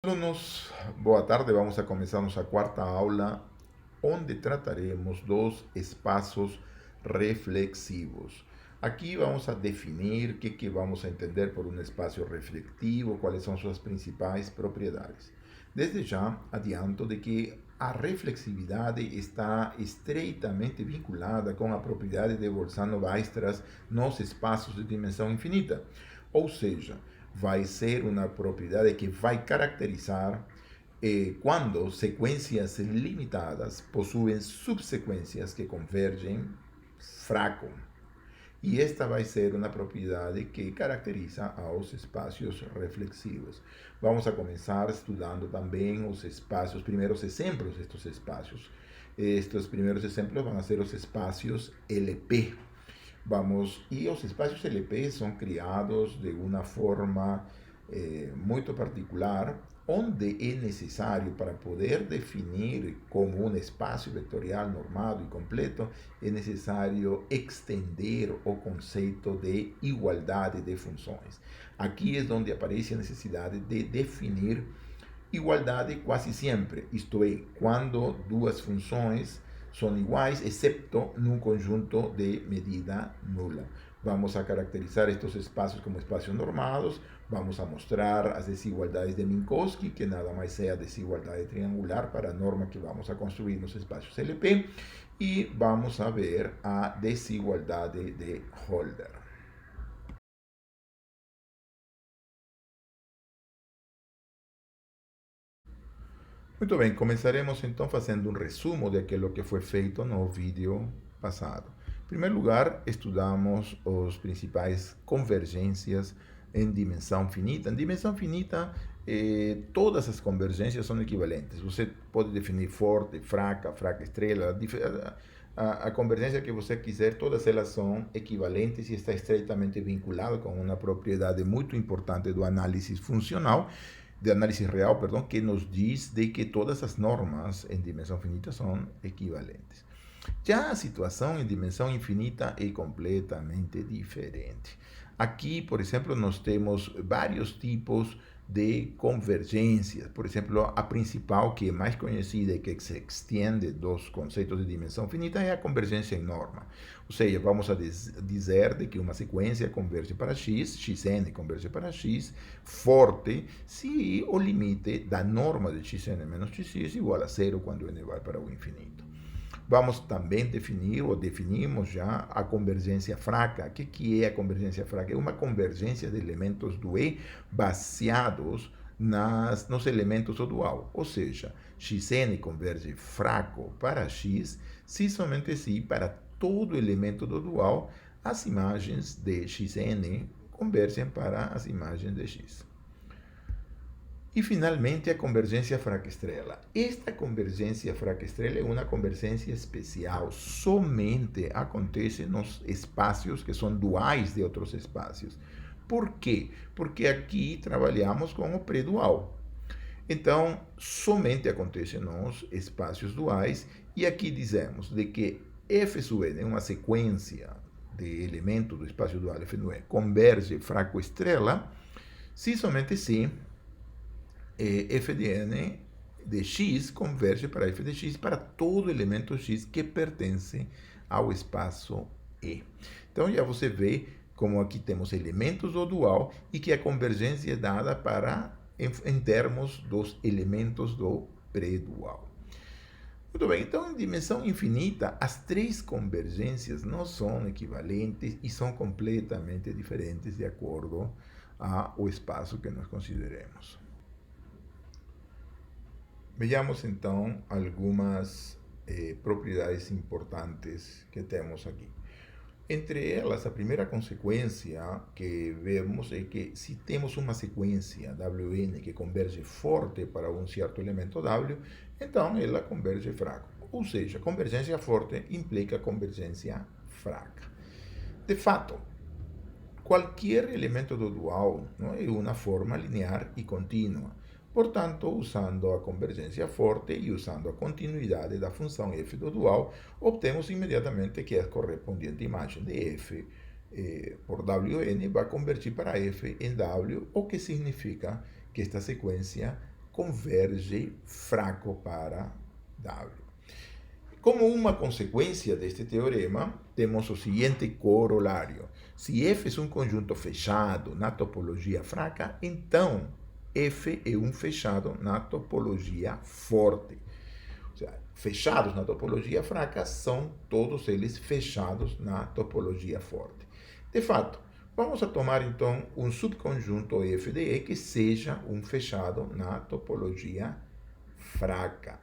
Alunos, boa tarde. Vamos a comenzar nuestra cuarta aula, onde trataremos dos espaços reflexivos. Aqui vamos a definir que vamos a entender por um espaço reflexivo, quais são suas principais propriedades. Desde já, adianto de que a reflexividade está estreitamente vinculada com a propriedade de Bolzano-Weierstrass nos espaços de dimensão infinita. Ou seja, vai ser uma propriedade que vai caracterizar quando sequências limitadas possuem subsequências que convergem fraco. E esta vai ser uma propriedade que caracteriza aos espaços reflexivos. Vamos a começar estudando também os espaços, os primeiros exemplos destes espaços. Estes primeiros exemplos vão ser os espaços LP. E os espaços LP são criados de uma forma muito particular, onde é necessário, para poder definir como um espaço vetorial normado e completo, é necessário estender o conceito de igualdade de funções. Aqui é onde aparece a necessidade de definir igualdade quase sempre, isto é, quando duas funções são iguais, exceto num conjunto de medida nula. Vamos a caracterizar estes espaços como espaços normados, vamos a mostrar as desigualdades de Minkowski, que nada mais é a desigualdade triangular para a norma que vamos a construir nos espaços LP, e vamos a ver a desigualdade de Holder. Muito bem, começaremos então fazendo um resumo daquilo que foi feito no vídeo passado. Em primeiro lugar, estudamos as principais convergências em dimensão finita. Em dimensão finita, todas as convergências são equivalentes. Você pode definir forte, fraca, fraca estrela, a convergência que você quiser, todas elas são equivalentes e está estreitamente vinculado com uma propriedade muito importante do análise funcional, de análise real, perdão, que nos diz de que todas as normas em dimensão finita são equivalentes. Já a situação em dimensão infinita é completamente diferente. Aqui, por exemplo, nós temos vários tipos de convergências. Por exemplo, a principal, que é mais conhecida e que se extiende dos conceitos de dimensão finita, é a convergência em norma. Ou seja, vamos a dizer de que uma sequência converge para x, xn converge para x, forte, se o limite da norma de xn menos xx é igual a zero quando n vai para o infinito. Vamos também definir, ou definimos já, a convergência fraca. O que é a convergência fraca? É uma convergência de elementos do E baseados nos elementos do dual. Ou seja, xn converge fraco para x, se somente se para todo elemento do dual as imagens de xn convergem para as imagens de x. E, finalmente, a convergência fraca-estrela. Esta convergência fraca-estrela é uma convergência especial. Somente acontece nos espaços que são duais de outros espaços. Por quê? Porque aqui trabalhamos com o pré-dual. Então, somente acontece nos espaços duais. E aqui dizemos de que f sub n é uma sequência de elementos do espaço dual f no E converge fraco-estrela se somente se f de n de x converge para f de x para todo elemento x que pertence ao espaço E. Então, já você vê como aqui temos elementos do dual e que a convergência é dada em termos dos elementos do pré-dual. Muito bem, então, em dimensão infinita, as três convergências não são equivalentes e são completamente diferentes de acordo ao espaço que nós consideremos. Vejamos então algumas propriedades importantes que temos aqui. Entre elas, a primeira consequência que vemos é que se temos uma sequência Wn que converge forte para um certo elemento W, então ela converge fraco. Ou seja, convergência forte implica convergência fraca. De fato, qualquer elemento do dual não é uma forma linear e contínua. Portanto, usando a convergência forte e usando a continuidade da função f do dual, obtemos imediatamente que a correspondente imagem de f por Wn vai convergir para f em W, o que significa que esta sequência converge fraco para W. Como uma consequência deste teorema, temos o seguinte corolário. Se F é um conjunto fechado na topologia fraca, então F é um fechado na topologia forte. Ou seja, fechados na topologia fraca são todos eles fechados na topologia forte. De fato, vamos a tomar então um subconjunto F de E que seja um fechado na topologia fraca.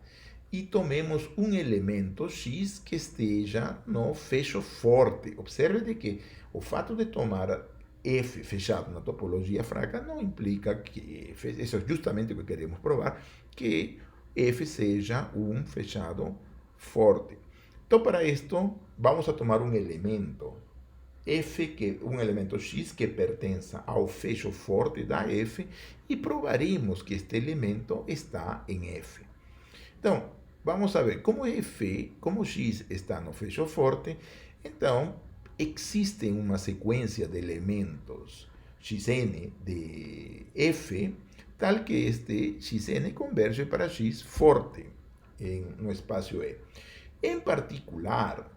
E tomemos um elemento X que esteja no fecho forte. Observe de que o fato de tomar F fechado na topologia fraca não implica que F, isso é justamente o que queremos provar, que F seja um fechado forte. Então, para isto, vamos a tomar um elemento F, que um elemento X que pertença ao fecho forte da F, e provaremos que este elemento está em F. Então, vamos a ver como como X está no fecho forte, então existe uma sequência de elementos Xn de F, tal que este Xn converge para X forte no espaço E. Em particular,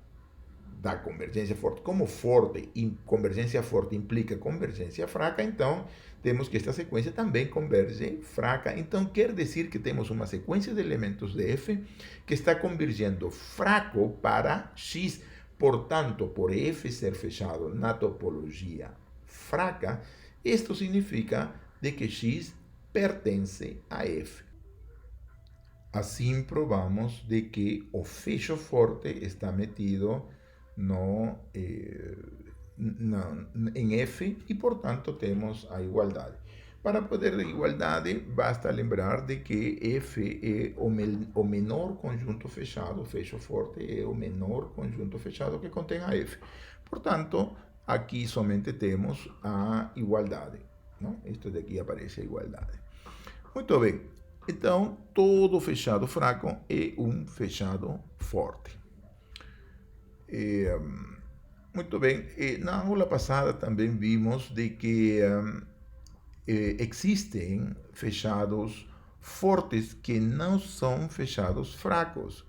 da convergência forte, como forte e convergência forte implica convergência fraca, então temos que esta sequência também converge fraca. Então quer dizer que temos uma sequência de elementos de F que está convergindo fraco para X. Portanto, por F ser fechado na topologia fraca, isto significa de que X pertence a F. Assim provamos de que o fecho forte está metido em F e, portanto, temos a igualdade. Para poder a igualdade, basta lembrar de que F é o menor conjunto fechado, o fecho forte é o menor conjunto fechado que contém a F. Portanto, aqui somente temos a igualdade. Não? Isto daqui aparece a igualdade. Muito bem. Então, todo fechado fraco é um fechado forte. Muito bem, na aula passada também vimos de que existem fechados fortes que não são fechados fracos.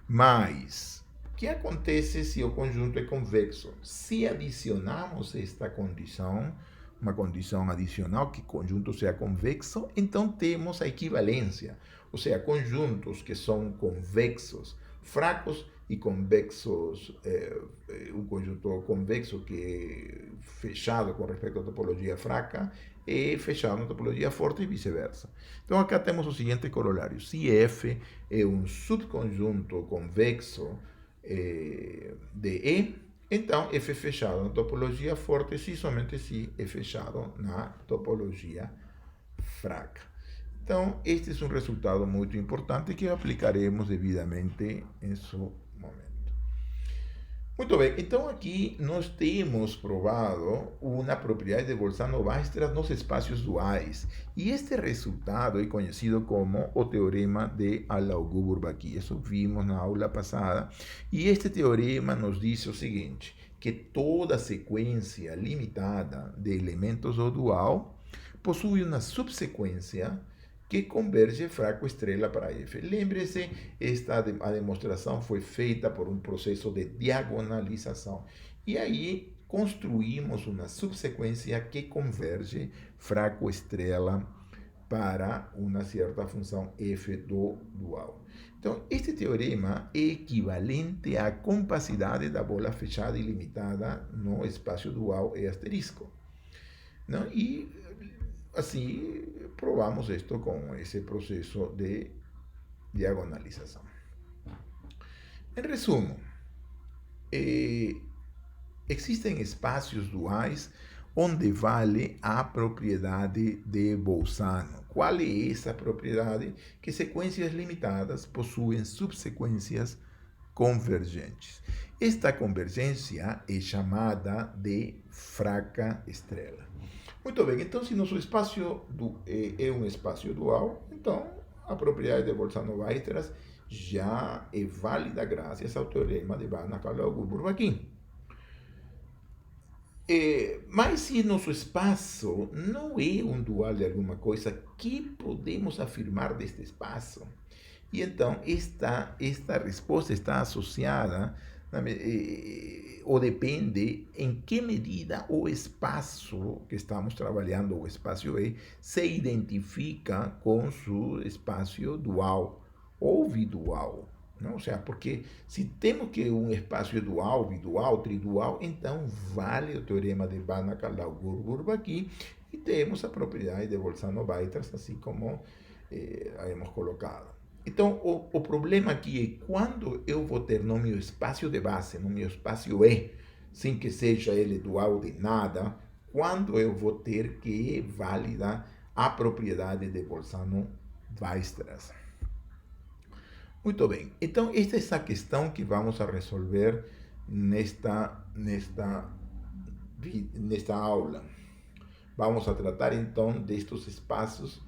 Mas, o que acontece se o conjunto é convexo? Se adicionamos esta condição, uma condição adicional que o conjunto seja convexo, então temos a equivalência. Ou seja, conjuntos que são convexos, fracos e convexos, um conjunto convexo que é fechado com respeito à topologia fraca é fechado na topologia forte e vice-versa. Então, acá temos o seguinte corolário. Se F é um subconjunto convexo de E, então F é fechado na topologia forte se somente se é fechado na topologia fraca. Então, este é um resultado muito importante que aplicaremos devidamente em seu momento. Muito bem, então aqui nós temos provado uma propriedade de Bolzano-Weierstrass nos espaços duais. E este resultado é conhecido como o teorema de Alaoglu-Bourbaki. Isso vimos na aula passada. E este teorema nos diz o seguinte, que toda sequência limitada de elementos do dual possui uma subsequência que converge fraco estrela para F. Lembre-se, a demonstração foi feita por um processo de diagonalização. E aí construímos uma subsequência que converge fraco estrela para uma certa função F do dual. Então, este teorema é equivalente à compacidade da bola fechada ilimitada no espaço dual E asterisco. Não? E assim, provamos isto com esse processo de diagonalização. Em resumo, existem espaços duais onde vale a propriedade de Bolzano. Qual é essa propriedade? Que sequências limitadas possuem subsequências convergentes. Esta convergência é chamada de fraca estrela. Muito bem, então se nosso espaço é um espaço dual, então a propriedade de Bolzano-Weierstrass já é válida graças ao teorema de Banach-Alaoglu-Bourbaki. Mas se nosso espaço não é um dual de alguma coisa, que podemos afirmar deste espaço? E então, esta resposta está associada, ou depende em que medida o espaço que estamos trabalhando, o espaço E, se identifica com seu espaço dual ou bidual. Não? Ou seja, porque se temos que um espaço é dual, bidual, tridual, então vale o teorema de Banach-Landau-Gurburbaki e temos a propriedade de Bolzano-Weierstrass, assim como hemos colocado. Então, o problema aqui é quando eu vou ter no meu espaço de base, no meu espaço E, sem que seja ele dual de nada, quando eu vou ter que validar a propriedade de Bolzano-Weierstrass. Muito bem, então esta é essa questão que vamos a resolver nesta aula. Vamos a tratar então destes espaços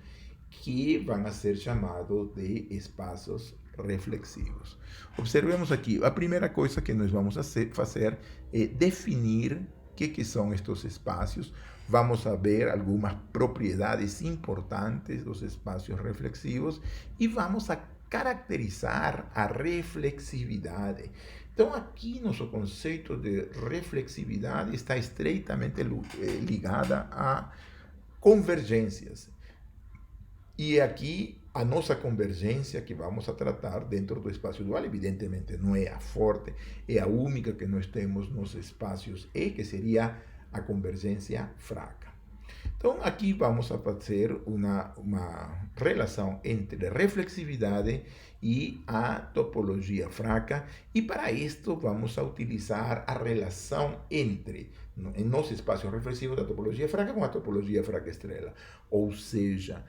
que vão a ser chamados de espaços reflexivos. Observemos aqui, a primeira coisa que nós vamos fazer é definir o que são estes espaços. Vamos a ver algumas propriedades importantes dos espaços reflexivos e vamos a caracterizar a reflexividade. Então, aqui nosso conceito de reflexividade está estreitamente ligada a convergências. E aqui a nossa convergência que vamos a tratar dentro do espaço dual, evidentemente não é a forte, é a única que nós temos nos espaços E, que seria a convergência fraca. Então, aqui vamos a fazer uma relação entre reflexividade e a topologia fraca, e para isto vamos a utilizar a relação entre, em nosso espaço reflexivo, da topologia fraca com a topologia fraca estrela. Ou seja,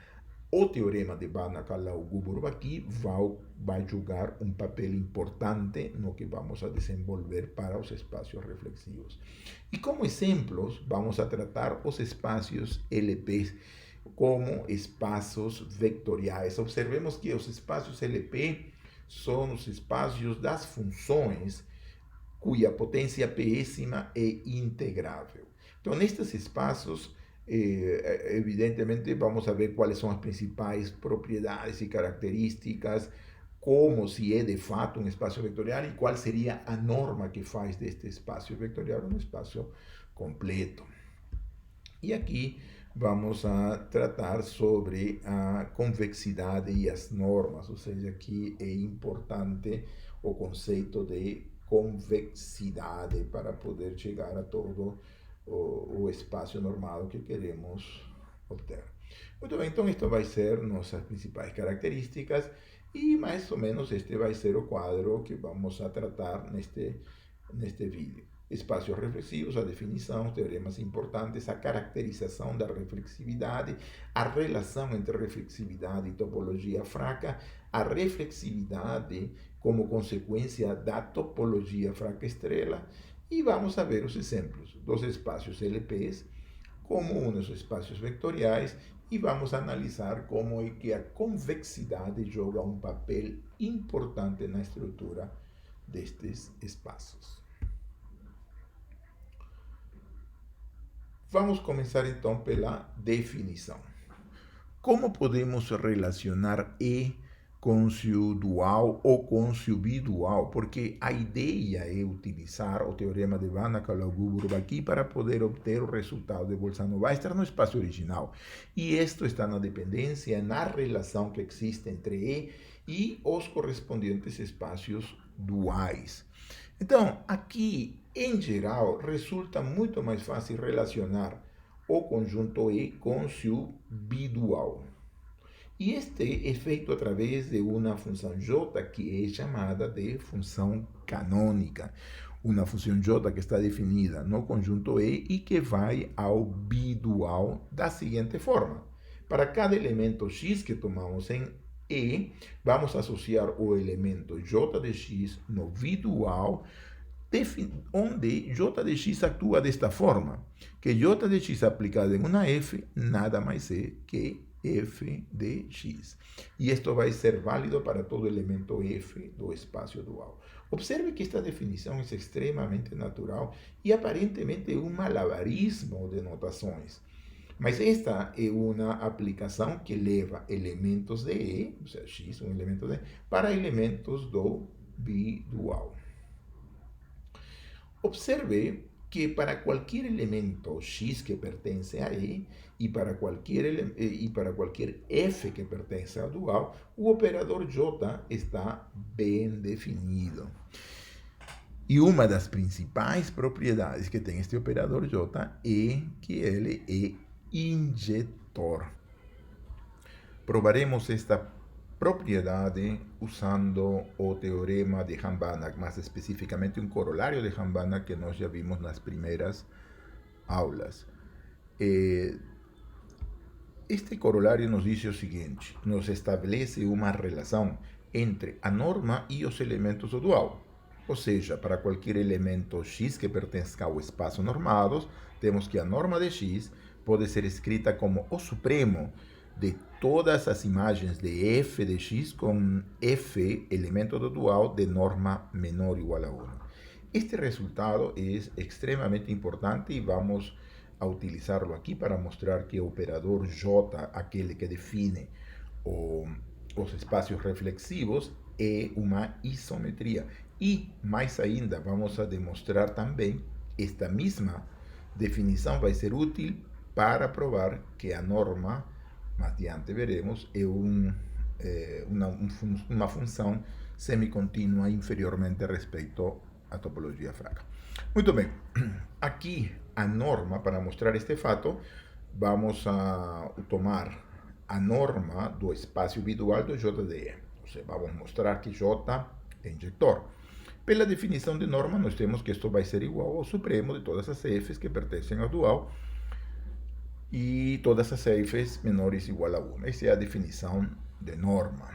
o teorema de Banach-Landau-Gurburbaki vai jogar um papel importante no que vamos a desenvolver para os espaços reflexivos. E como exemplos, vamos a tratar os espaços LP como espaços vectoriais. Observemos que os espaços LP são os espaços das funções cuja potência pésima é integrável. Então, nestes espaços, evidentemente, vamos a ver quais são as principais propriedades e características, como se é de fato um espaço vectorial e qual seria a norma que faz deste espaço vectorial um espaço completo. E aqui vamos a tratar sobre a convexidade e as normas, ou seja, aqui é importante o conceito de convexidade para poder chegar a todo o espaço normado que queremos obter. Muito bem, então isto vai ser nossas principais características e mais ou menos este vai ser o quadro que vamos a tratar neste vídeo. Espaços reflexivos, a definição, teoremas importantes, a caracterização da reflexividade, a relação entre reflexividade e topologia fraca, a reflexividade como consequência da topologia fraca estrela, e vamos a ver os exemplos dos espaços LPs como um dos espaços vectoriais e vamos a analisar como é que a convexidade joga um papel importante na estrutura destes espaços. Vamos começar então pela definição. Como podemos relacionar E com seu dual ou com seu bidual? Porque a ideia é utilizar o teorema de Banach-Landau-Gurburbaki para poder obter o resultado de Bolzano-Weierstrass no espaço original. E isto está na dependência, na relação que existe entre E os correspondentes espaços duais. Então, aqui, em geral, resulta muito mais fácil relacionar o conjunto E com seu bidual. E este é feito através de uma função J que é chamada de função canônica. Uma função J que está definida no conjunto E e que vai ao bidual da seguinte forma. Para cada elemento x que tomamos em E, vamos associar o elemento j de x no bidual, onde j de x atua desta forma, que j de x aplicado em uma f nada mais é que f de x. E isto vai ser válido para todo elemento f do espaço dual. Observe que esta definição é extremamente natural e aparentemente um malabarismo de notações. Mas esta é uma aplicação que leva elementos de E, ou seja, x, um elemento de E, para elementos do bidual. Observe que para qualquer elemento x que pertence a E e para qualquer f que pertence ao dual, o operador J está bem definido. E uma das principais propriedades que tem este operador J é que ele é injetor. Provaremos esta propriedade usando o teorema de Hahn-Banach, mais especificamente um corolário de Hahn-Banach que nós já vimos nas primeiras aulas. Este corolário nos diz o seguinte: nos estabelece uma relação entre a norma e os elementos do dual. Ou seja, para qualquer elemento x que pertença ao espaço normado, temos que a norma de x pode ser escrita como o supremo de todas as imagens de f de x com f, elemento do dual, de norma menor ou igual a 1. Este resultado é extremamente importante e vamos a utilizá-lo aqui para mostrar que o operador J, aquele que define os espaços reflexivos, é uma isometria. E, mais ainda, vamos a demonstrar também esta mesma definição vai ser útil para provar que a norma, mais adiante veremos, é uma função semicontínua inferiormente respeito à topologia fraca. Muito bem, aqui a norma, para mostrar este fato, vamos a tomar a norma do espaço bidual do J de E. Ou seja, vamos mostrar que J é injetor. Pela definição de norma, nós temos que isto vai ser igual ao supremo de todas as Fs que pertencem ao dual e todas as Fs menores ou igual a 1. Essa é a definição de norma.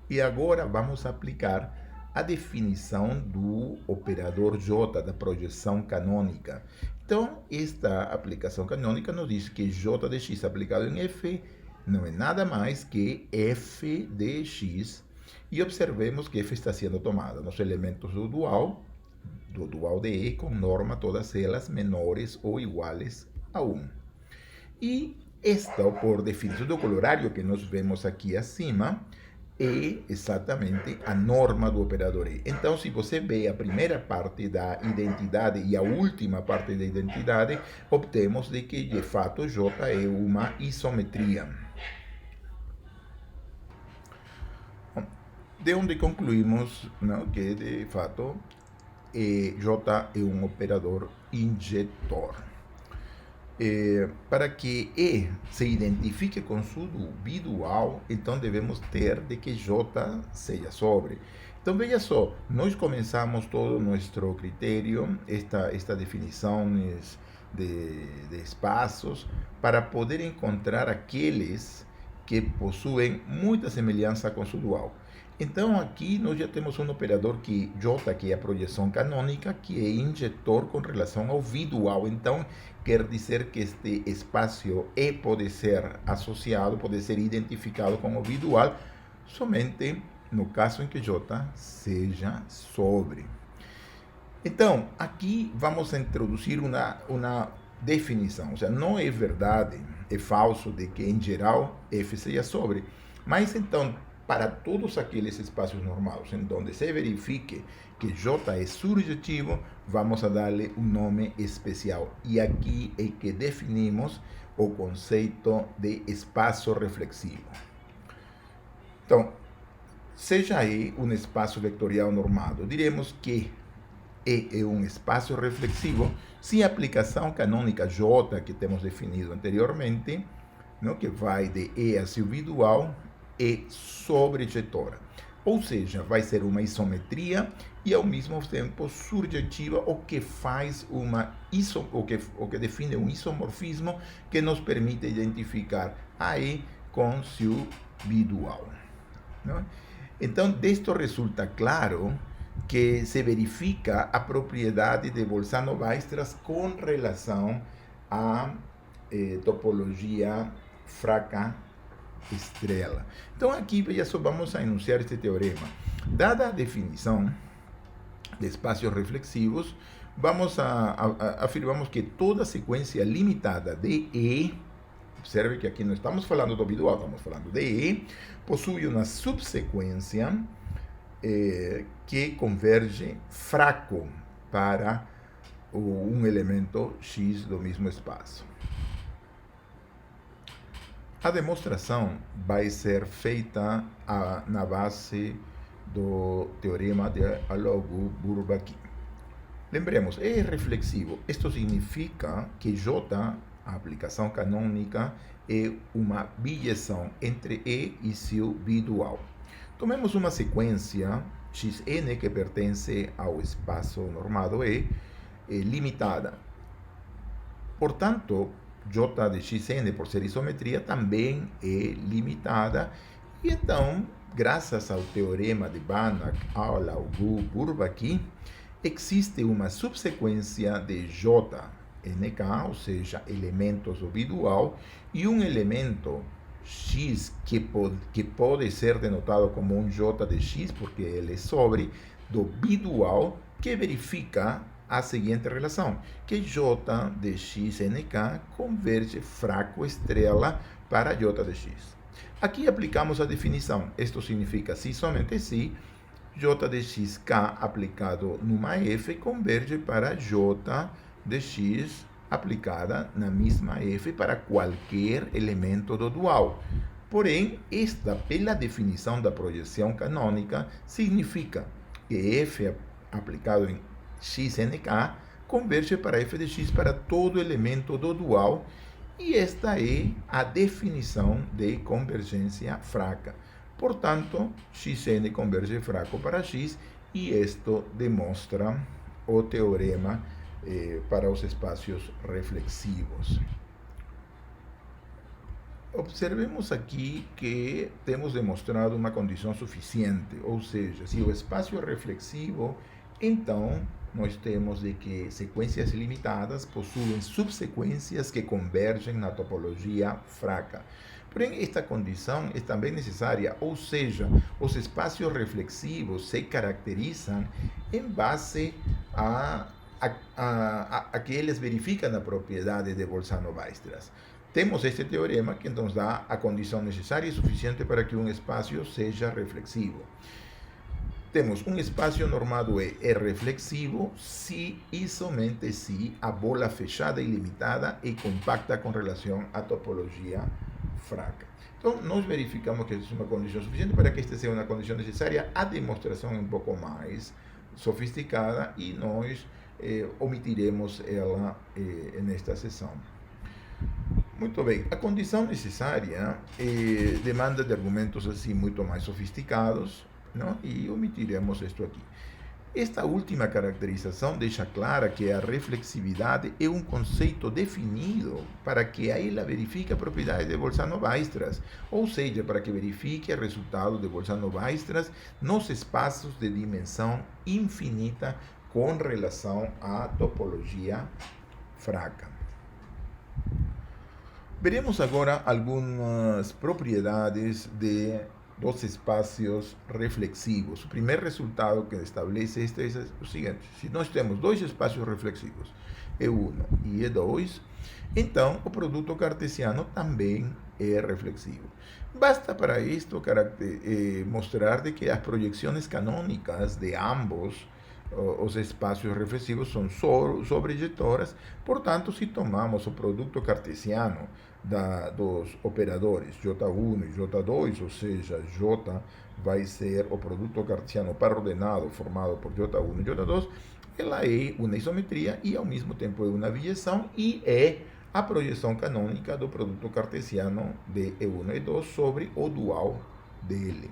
E agora vamos aplicar a definição do operador J, da projeção canônica. Então, esta aplicação canônica nos diz que J de x aplicado em F não é nada mais que f de x. E observemos que f está sendo tomada nos elementos do dual de E com norma, todas elas menores ou iguais a 1. E esta, por definição do corolário que nós vemos aqui acima, é exatamente a norma do operador E. Então, se você vê a primeira parte da identidade e a última parte da identidade, obtemos de que, de fato, J é uma isometria. De onde concluímos, não, que, de fato, J é um operador injetor. Para que E se identifique com seu bidual, então devemos ter de que J seja sobre. Então, veja só, nós começamos todo nosso critério, esta definição de espaços, para poder encontrar aqueles que possuem muita semelhança com seu dual. Então, aqui nós já temos um operador que J, que é a projeção canônica, que é injetor com relação ao bidual. Então, quer dizer que este espaço E pode ser associado, pode ser identificado como bidual, somente no caso em que J seja sobre. Então, aqui vamos a introduzir uma definição. Ou seja, não é verdade, é falso de que, em geral, F seja sobre. Mas, então, para todos aqueles espaços normais em onde se verifique que J é surjetivo, vamos a darle um nome especial. E aqui é que definimos o conceito de espaço reflexivo. Então, seja E um espaço vetorial normado, diremos que E é um espaço reflexivo se a aplicação canônica J, que temos definido anteriormente, não, que vai de E a seu bidual, é sobrejetora. Ou seja, vai ser uma isometria e ao mesmo tempo surjetiva, o que faz o que define um isomorfismo que nos permite identificar a E com seu bidual. Não? Então, disto resulta claro que se verifica a propriedade de Bolzano-Weierstrass com relação à topologia fraca estrela. Então aqui veja só, vamos a enunciar este teorema. Dada a definição de espaços reflexivos, afirmamos que toda sequência limitada de E, observe que aqui não estamos falando do bidual, estamos falando de E, possui uma subsequência que converge fraco para um elemento X do mesmo espaço. A demonstração vai ser feita na base do teorema de Alogu-Bourbaki. Lembremos, E é reflexivo. Isto significa que J, a aplicação canônica, é uma bijeção entre E e seu bidual. Tomemos uma sequência Xn que pertence ao espaço normado E, limitada. Portanto, J de Xn, por ser isometria, também é limitada. E então, graças ao teorema de Banach, Alogu-Bourbaki, existe uma subsequência de J, NK, ou seja, elementos do bidual, e um elemento X que pode ser denotado como um J de X, porque ele é sobre, do bidual, que verifica a seguinte relação, que J de X NK converge fraco estrela para J de X. Aqui aplicamos a definição. Isto significa, se somente se, J de xk aplicado numa F converge para J de x aplicada na mesma F para qualquer elemento do dual. Porém, esta, pela definição da projeção canônica, significa que F aplicado em xnk converge para f de x para todo elemento do dual, e esta é a definição de convergência fraca. Portanto, Xn converge fraco para X, e isto demonstra o teorema para os espaços reflexivos. Observemos aqui que temos demonstrado uma condição suficiente, ou seja, se o espaço é reflexivo, então nós temos de que sequências limitadas possuem subsequências que convergem na topologia fraca. Porém, esta condição é também necessária, ou seja, os espaços reflexivos se caracterizam em base a que eles verificam a propriedade de Bolzano-Weierstrass. Temos este teorema que nos dá a condição necessária e suficiente para que um espaço seja reflexivo. Temos um espaço normado E é reflexivo se e somente se a bola fechada e limitada é compacta com relação à topologia fraca. Então, nós verificamos que essa é uma condição suficiente para que esta seja uma condição necessária. A demonstração é um pouco mais sofisticada e nós omitiremos ela nesta sessão. Muito bem, a condição necessária demanda de argumentos assim muito mais sofisticados, não? E omitiremos isto aqui. Esta última caracterização deixa clara que a reflexividade é um conceito definido para que ela verifique a propriedade de Bolzano-Weierstrass, ou seja, para que verifique o resultado de Bolzano-Weierstrass nos espaços de dimensão infinita com relação à topologia fraca. Veremos agora algumas propriedades dos espaços reflexivos. O primeiro resultado que estabelece este é o seguinte: se nós temos dois espaços reflexivos, E1 e E2, então o produto cartesiano também é reflexivo. Basta para isto mostrar de que as projeções canônicas de ambos os espaços reflexivos são sobrejetoras. Portanto, se tomamos o produto cartesiano dos operadores J1 e J2, ou seja, J vai ser o produto cartesiano par-ordenado formado por J1 e J2, ela é uma isometria e ao mesmo tempo é uma bijeção e é a projeção canônica do produto cartesiano de E1 e E2 sobre o dual dele.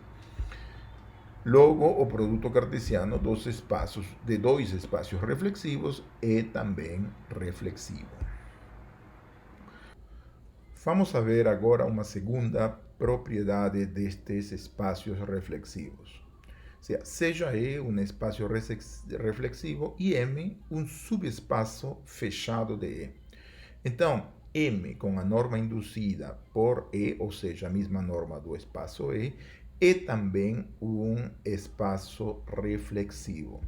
Logo, o produto cartesiano de dois espaços reflexivos é também reflexivo. Vamos ver agora uma segunda propriedade destes espaços reflexivos. Seja E um espaço reflexivo e M um subespaço fechado de E. Então, M com a norma induzida por E, ou seja, a mesma norma do espaço E, é também um espaço reflexivo.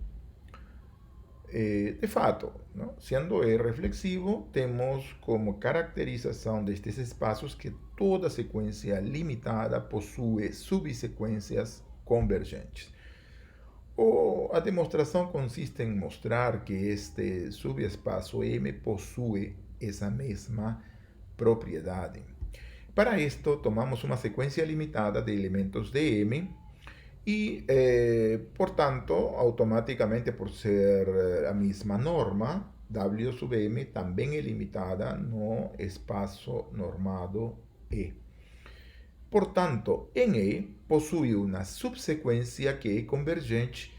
De fato, ¿no? Sendo E reflexivo, temos como caracterização destes espaços que toda sequência limitada possui subsequências convergentes. A demonstração consiste em mostrar que este subespaço M possui essa mesma propriedade. Para isto, tomamos uma sequência limitada de elementos de M y, por tanto, automáticamente por ser a misma norma, W sub M também é limitada no espaço normado E. Portanto, em E, possui uma subsequência que é convergente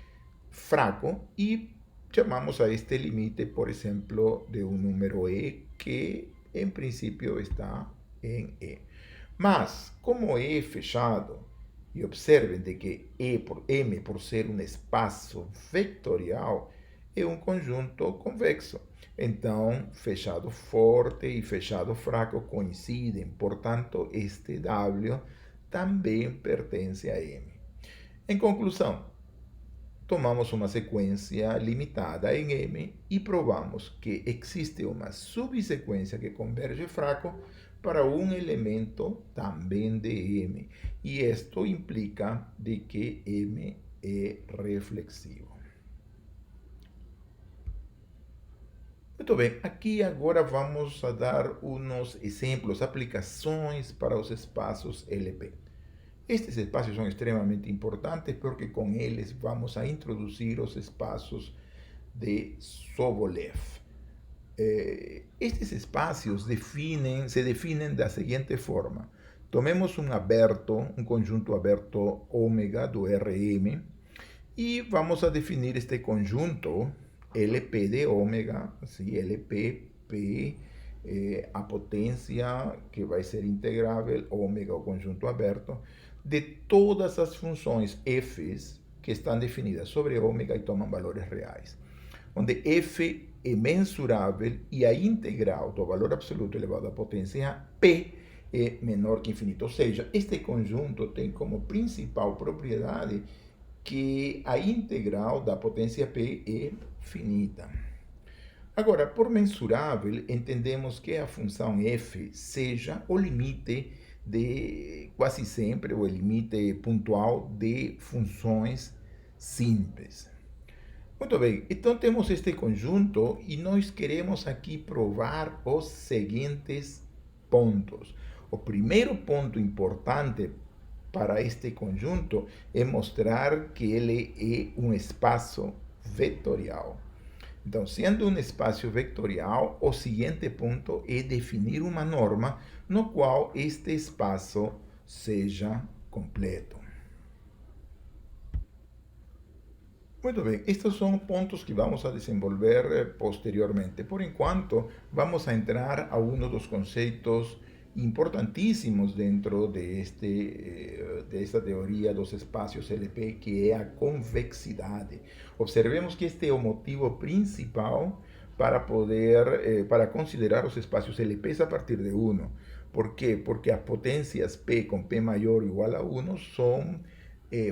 fraco e chamamos a este limite, por exemplo, de um número E que, em princípio, está em E. Mas, como E é fechado, e observem de que M, por ser um espaço vetorial, é um conjunto convexo. Então, fechado forte e fechado fraco coincidem. Portanto, este W também pertence a M. Em conclusão, tomamos uma sequência limitada em M e provamos que existe uma subsequência que converge fraco para um elemento também de M. E isto implica de que M é reflexivo. Muito bem, aqui agora vamos a dar uns exemplos, aplicações para os espaços LP. Estes espaços são extremamente importantes porque com eles vamos a introduzir os espaços de Sobolev. Estes espaços se definem da seguinte forma. Tomemos um conjunto aberto ômega do Rm, e vamos a definir este conjunto LP de ômega, assim, LP, P, a potência que vai ser integrável, ômega, o conjunto aberto, de todas as funções f's que estão definidas sobre ômega e tomam valores reais, onde f é mensurável e a integral do valor absoluto elevado à potência p é menor que infinito. Ou seja, este conjunto tem como principal propriedade que a integral da potência p é finita. Agora, por mensurável, entendemos que a função f seja o limite de, quase sempre, o limite pontual de funções simples. Muito bem, então temos este conjunto e nós queremos aqui provar os seguintes pontos. O primeiro ponto importante para este conjunto é mostrar que ele é um espaço vetorial. Então, sendo um espaço vetorial, o seguinte ponto é definir uma norma no qual este espaço seja completo. Muito bem, estes são pontos que vamos a desenvolver posteriormente. Por enquanto, vamos a entrar a um dos conceitos importantíssimos dentro desta teoria dos espaços LP, que é a convexidade. Observemos que este é o motivo principal para considerar os espaços LP a partir de 1. ¿Por quê? Porque as potências P com P maior ou igual a 1 são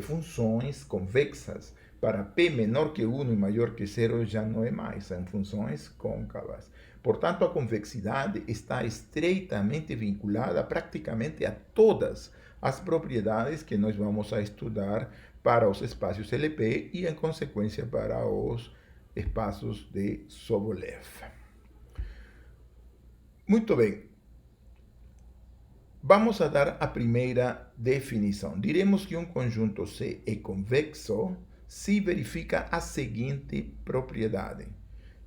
funções convexas. Para P menor que 1 e maior que 0 já não é mais, são funções côncavas. Portanto, a convexidade está estreitamente vinculada praticamente a todas as propriedades que nós vamos a estudar para os espaços LP e, em consequência, para os espaços de Sobolev. Muito bem. Vamos a dar a primeira definição. Diremos que um conjunto C é convexo se verifica a seguinte propriedade,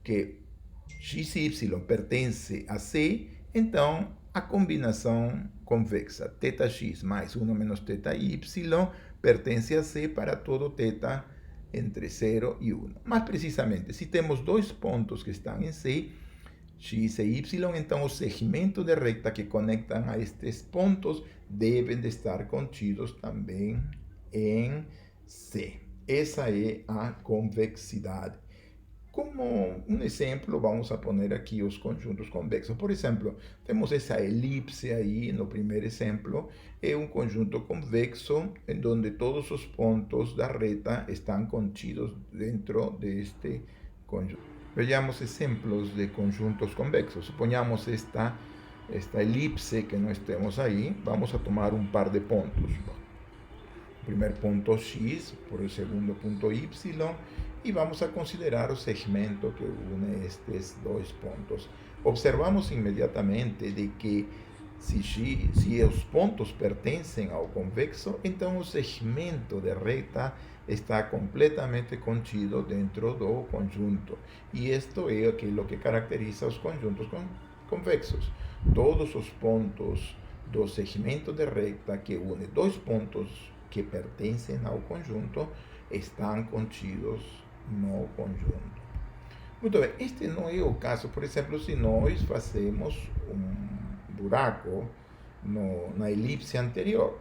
que x e y pertence a C, então a combinação convexa θx mais 1 menos θy pertence a C para todo θ entre 0 e 1. Mais precisamente, se temos dois pontos que estão em C, x e y, então os segmentos de reta que conectam a estes pontos devem de estar contidos também em C. Essa é a convexidade. Como um exemplo, vamos a poner aqui os conjuntos convexos. Por exemplo, temos essa elipse aí no primeiro exemplo. É um conjunto convexo em donde todos os pontos da reta estão contidos dentro deste conjunto. Veamos exemplos de conjuntos convexos. Suponhamos esta elipse que nós temos aí. Vamos a tomar um par de pontos. Primer punto X por el segundo punto Y, y vamos a considerar el segmento que une estos dos puntos. Observamos inmediatamente de que si os pontos pertencem ao convexo, então o segmento de reta está completamente contido dentro do conjunto. E isto é aquilo que caracteriza os conjuntos convexos. Todos os pontos do segmento de reta que une dois pontos que pertencem ao conjunto estão contidos no conjunto. Muito bem, este não é o caso, por exemplo, se nós fazemos um buraco na elipse anterior.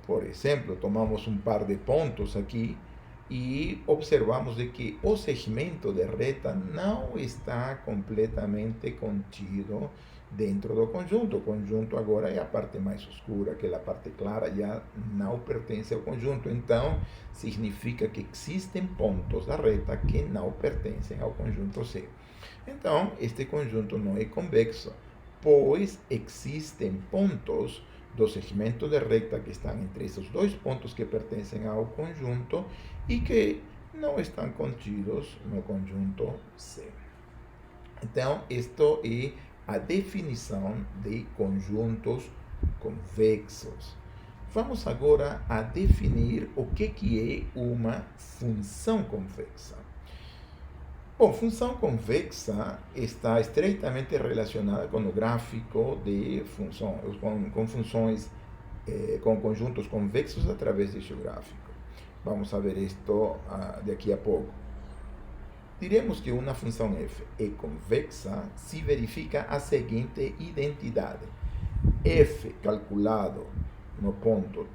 Por exemplo, tomamos um par de pontos aqui e observamos de que o segmento de reta não está completamente contido dentro do conjunto. O conjunto agora é a parte mais escura, aquela parte clara já não pertence ao conjunto. Então, significa que existem pontos da reta que não pertencem ao conjunto C. Então, este conjunto não é convexo, pois existem pontos do segmento de reta que estão entre esses dois pontos que pertencem ao conjunto e que não estão contidos no conjunto C. Então, isto é a definição de conjuntos convexos. Vamos agora a definir o que é uma função convexa. Bom, função convexa está estreitamente relacionada com o gráfico de funções, com funções, com conjuntos convexos através deste gráfico. Vamos a ver isto daqui a pouco. Diremos que uma função f é convexa se verifica a seguinte identidade. F calculado no ponto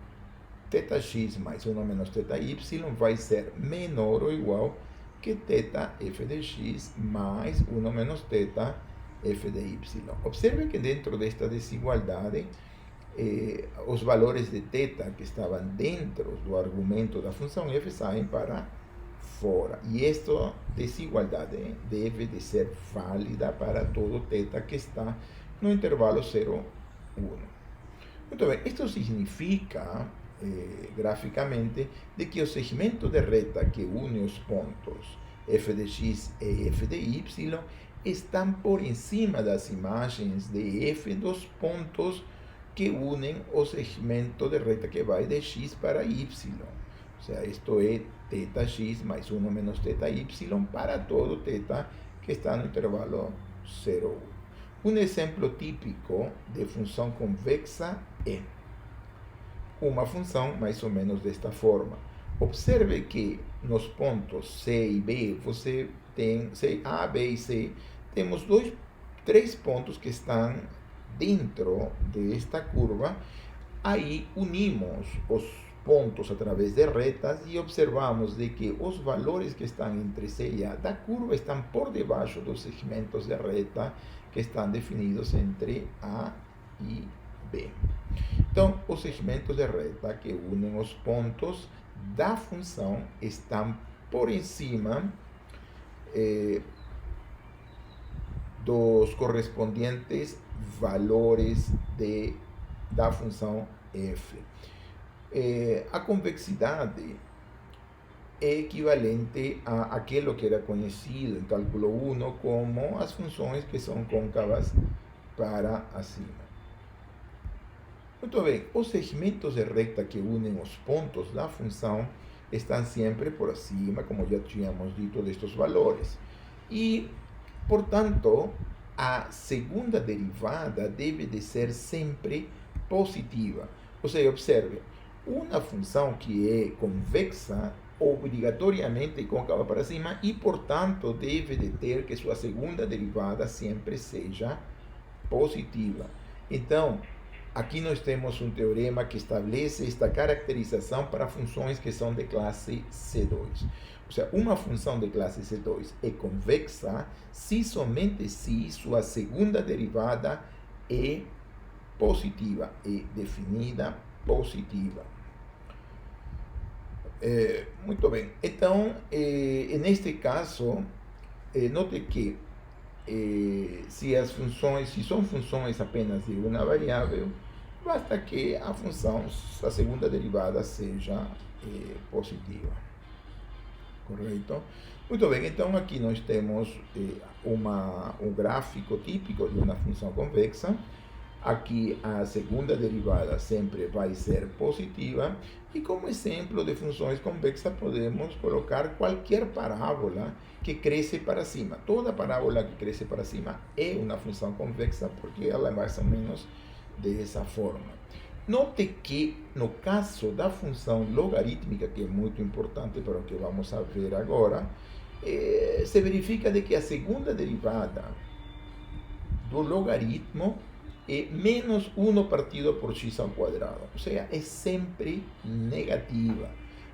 θx mais 1 menos θy vai ser menor ou igual que θ f de x mais 1 menos θ f de y. Observe que dentro desta desigualdade, os valores de θ que estavam dentro do argumento da função f saem para fora. E esta desigualdade deve de ser válida para todo θ que está no intervalo 0, 1. Muito bem, isto significa, graficamente, de que o segmento de reta que une os pontos f de x e f de y estão por cima das imagens de f dos pontos que unem o segmento de reta que vai de x para y. O sea, isto é θx mais 1 menos θy para todo θ que está no intervalo 0, 1. Um exemplo típico de função convexa é uma função mais ou menos desta forma. Observe que nos pontos C e B, você tem A, B e C, temos três pontos que estão dentro desta curva. Aí unimos os pontos através de retas e observamos de que os valores que estão entre C e A da curva estão por debaixo dos segmentos de reta que estão definidos entre A e B. Então, os segmentos de reta que unem os pontos da função estão por cima dos correspondentes valores da função f. A convexidade é equivalente àquilo que era conhecido em cálculo 1 como as funções que são côncavas para acima. Muito bem, os segmentos de reta que unem os pontos da função estão sempre por acima, como já tínhamos dito, destes valores. E, portanto, a segunda derivada deve de ser sempre positiva. Ou seja, observe, uma função que é convexa obrigatoriamente côncava para cima e, portanto, deve de ter que sua segunda derivada sempre seja positiva. Então, aqui nós temos um teorema que estabelece esta caracterização para funções que são de classe C2. Ou seja, uma função de classe C2 é convexa se somente se sua segunda derivada é positiva, é definida positiva. Muito bem. Então, neste caso, note que se são funções apenas de uma variável, basta que a segunda derivada seja positiva. Correto? Muito bem, então aqui nós temos um gráfico típico de uma função convexa. Aqui a segunda derivada sempre vai ser positiva. E como exemplo de funções convexas, podemos colocar qualquer parábola que cresce para cima. Toda parábola que cresce para cima é uma função convexa, porque ela é mais ou menos dessa forma. Note que, no caso da função logarítmica, que é muito importante para o que vamos a ver agora, se verifica de que a segunda derivada do logaritmo é menos 1 partido por x ao quadrado. Ou seja, é sempre negativa.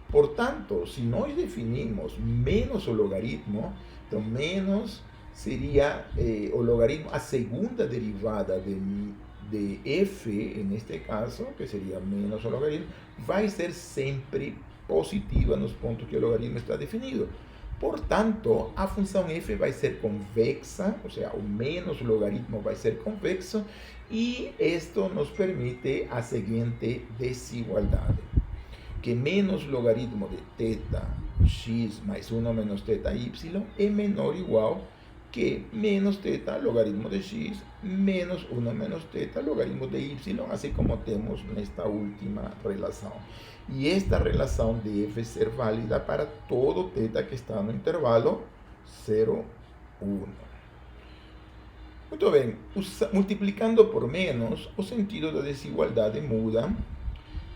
Portanto, se nós definimos menos o logaritmo, então menos seria o logaritmo, a segunda derivada de f, neste caso, que seria menos o logaritmo, vai ser sempre positiva nos pontos que o logaritmo está definido. Portanto, a função f vai ser convexa, ou seja, o menos logaritmo vai ser convexo, e isto nos permite a seguinte desigualdade, que menos logaritmo de θ x mais 1 menos θ y é menor ou igual que menos θ logaritmo de x menos 1 menos θ logaritmo de y, assim como temos nesta última relação. E esta relação deve ser válida para todo θ que está no intervalo 0, 1. Muito bem, multiplicando por menos, o sentido da desigualdade muda.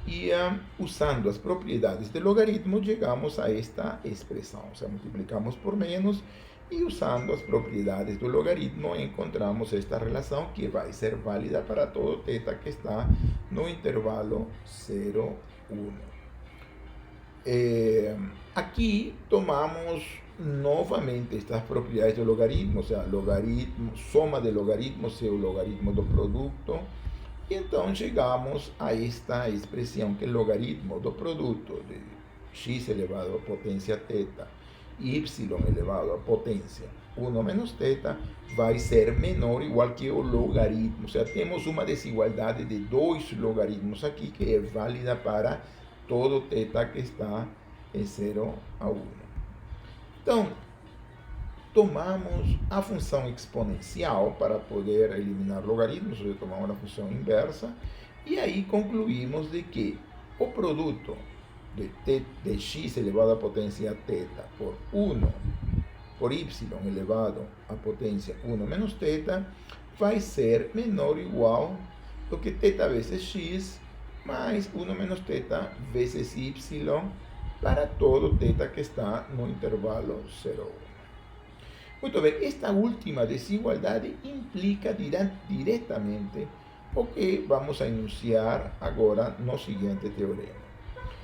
E usando as propriedades do logaritmo, chegamos a esta expressão. Ou seja, multiplicamos por menos e usando as propriedades do logaritmo, encontramos esta relação que vai ser válida para todo θ que está no intervalo 0, 1. Aqui tomamos novamente estas propriedades do logaritmo, ou seja, logaritmo, soma de logaritmos é o logaritmo do produto. E então chegamos a esta expressão, que é o logaritmo do produto de x elevado à potência θ y elevado à potência 1 menos θ vai ser menor ou igual que o logaritmo. Ou seja, temos uma desigualdade de dois logaritmos aqui, que é válida para todo θ que está em 0 a 1. Então, tomamos a função exponencial para poder eliminar logaritmos, ou seja, tomamos a função inversa, e aí concluímos de que o produto de x elevado à potência θ por 1 por y elevado à potência 1 menos θ vai ser menor ou igual do que θ vezes x mais 1 menos θ vezes y para todo θ que está no intervalo 0, 1. Muito bem, esta última desigualdade implica diretamente o que vamos a enunciar agora no seguinte teorema.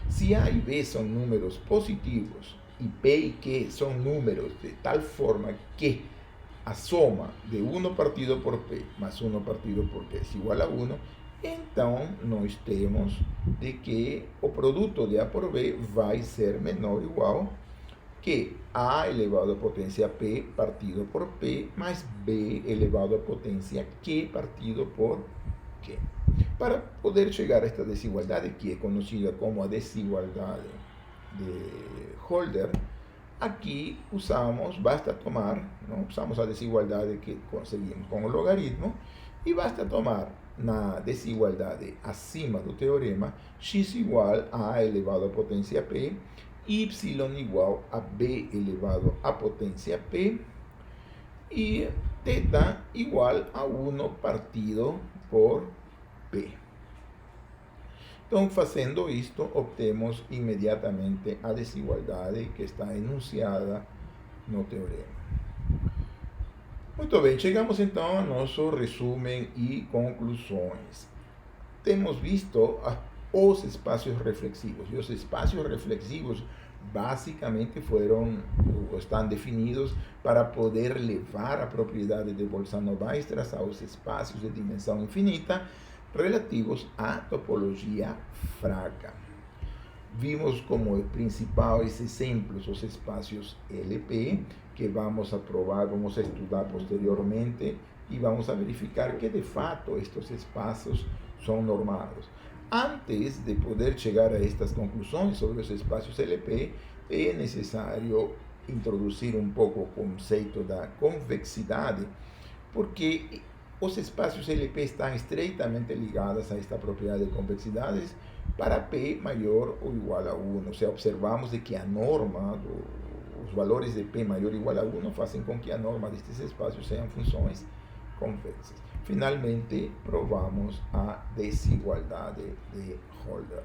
Se A e B são números positivos e P e Q são números de tal forma que a soma de 1 partido por P mais 1 partido por Q é igual a 1, então nós temos de que o produto de A por B vai ser menor ou igual que A elevado à potência P partido por P mais B elevado à potência Q partido por Q. Para poder chegar a esta desigualdade, que é conhecida como a desigualdade de Holder, aqui basta tomar, usamos a desigualdade que conseguimos com o logaritmo, e basta tomar na desigualdade acima do teorema x igual a A elevado à potência P, y igual a B elevado à potência P e θ igual a 1 partido por P. Então, fazendo isto, obtemos imediatamente a desigualdade que está enunciada no teorema. Muito bem, chegamos então ao nosso resumo e conclusões. temos visto os espacios reflexivos. E os espacios reflexivos basicamente estão definidos para poder levar a propriedade de Bolzano-Weierstrass aos espaços de dimensão infinita relativos à topologia fraca. Vimos como principais exemplos os espaços LP, que vamos a provar, vamos a estudar posteriormente, e vamos a verificar que de fato estes espaços são normados. Antes de poder chegar a estas conclusões sobre os espaços LP, é necessário introduzir um pouco o conceito da convexidade, porque os espaços LP estão estreitamente ligados a esta propriedade de convexidades para P maior ou igual a 1. Ou seja, observamos de que a norma, os valores de P maior ou igual a 1 fazem com que a norma destes espaços sejam funções convexas. Finalmente, provamos a desigualdade de Holder.